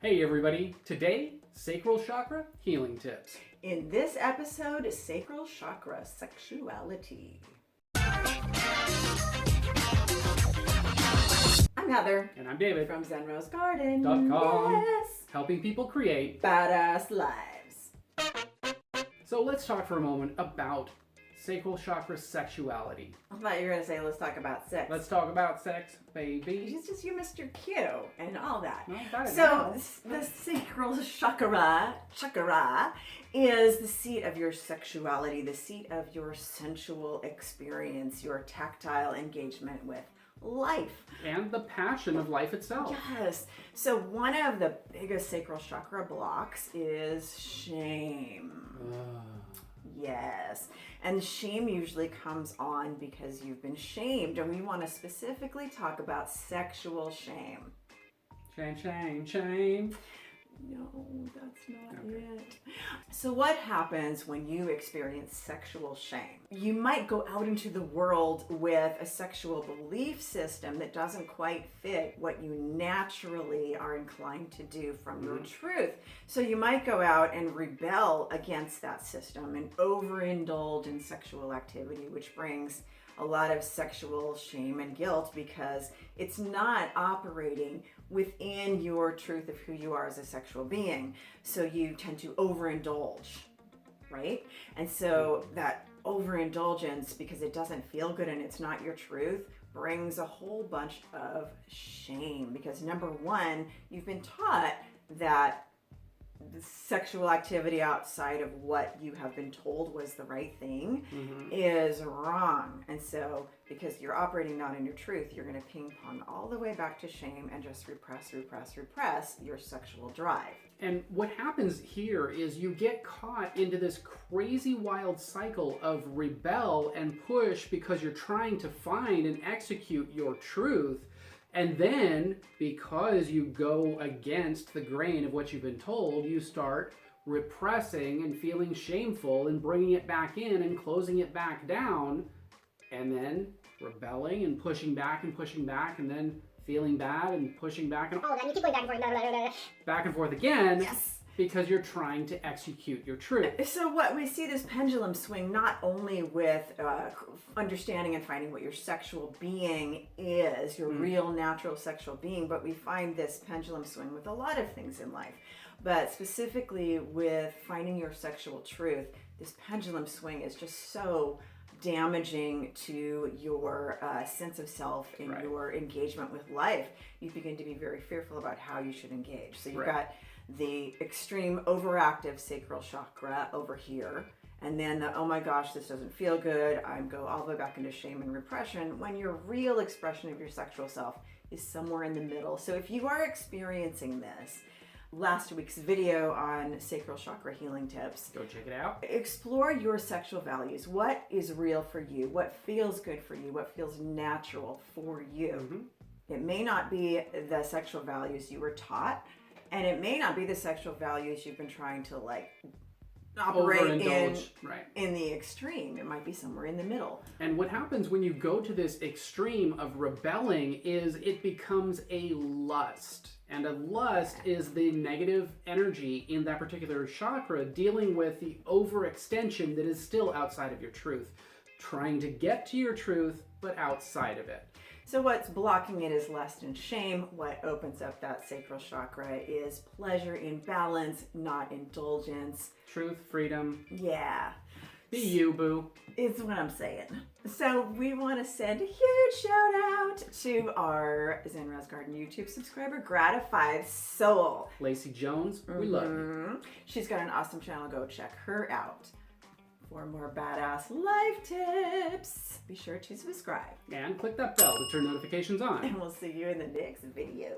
Hey everybody, today, Sacral Chakra Healing Tips. In this episode, Sacral Chakra Sexuality. I'm Heather. And I'm David. From ZenRoseGarden. .com. Yes. Helping people create badass lives. So let's talk for a moment about Sacral Chakra Sexuality. I thought you were going to say, let's talk about sex. Let's talk about sex, baby. It's just you, Mr. Q, and all that. No, got it So, now. the Sacral Chakra is the seat of your sexuality, the seat of your sensual experience, your tactile engagement with life. And the passion of life itself. Yes. So one of the biggest sacral chakra blocks is shame. Yes. And shame usually comes on because you've been shamed, and we want to specifically talk about sexual shame. Shame. No, that's not it. So what happens when you experience sexual shame? You might go out into the world with a sexual belief system that doesn't quite fit what you naturally are inclined to do from your truth. So you might go out and rebel against that system and overindulge in sexual activity, which brings a lot of sexual shame and guilt because it's not operating within your truth of who you are as a sexual being. So you tend to overindulge, right? And so that overindulgence, because it doesn't feel good and it's not your truth, brings a whole bunch of shame. Because number one, you've been taught that the sexual activity outside of what you have been told was the right thing is wrong. And so because you're operating not in your truth, you're going to ping pong all the way back to shame and just repress your sexual drive. And what happens here is you get caught into this crazy wild cycle of rebel and push because you're trying to find and execute your truth. And then, because you go against the grain of what you've been told, you start repressing and feeling shameful and bringing it back in and closing it back down, and then rebelling and pushing back and then feeling bad and pushing back and then you keep going back and forth, blah, blah, blah, blah. back and forth again. Yes. Because you're trying to execute your truth. So what we see this pendulum swing not only with understanding and finding what your sexual being is, your real natural sexual being, but we find this pendulum swing with a lot of things in life. But specifically with finding your sexual truth, this pendulum swing is just so damaging to your sense of self and your engagement with life. You begin to be very fearful about how you should engage. So you've got the extreme overactive sacral chakra over here, and then the, oh my gosh, this doesn't feel good, I go all the way back into shame and repression, when your real expression of your sexual self is somewhere in the middle. So if you are experiencing this, last week's video on sacral chakra healing tips, Go check it out. explore your sexual values. What is real for you? What feels good for you? What feels natural for you? It may not be the sexual values you were taught, and it may not be the sexual values you've been trying to operate in the extreme. It might be somewhere in the middle. And what happens when you go to this extreme of rebelling is it becomes a lust. And a lust is the negative energy in that particular chakra dealing with the overextension that is still outside of your truth. Trying to get to your truth, but outside of it. So what's blocking it is lust and shame. What opens up that sacral chakra is pleasure in balance, not indulgence. Truth, freedom. Yeah. Be you, boo. Is what I'm saying. So we want to send a huge shout out to our ZenRoseGarden YouTube subscriber, Gratified Soul. Lacey Jones, we love you. She's got an awesome channel. Go check her out for more badass life tips. Be sure to subscribe. And click that bell to turn notifications on. And we'll see you in the next video.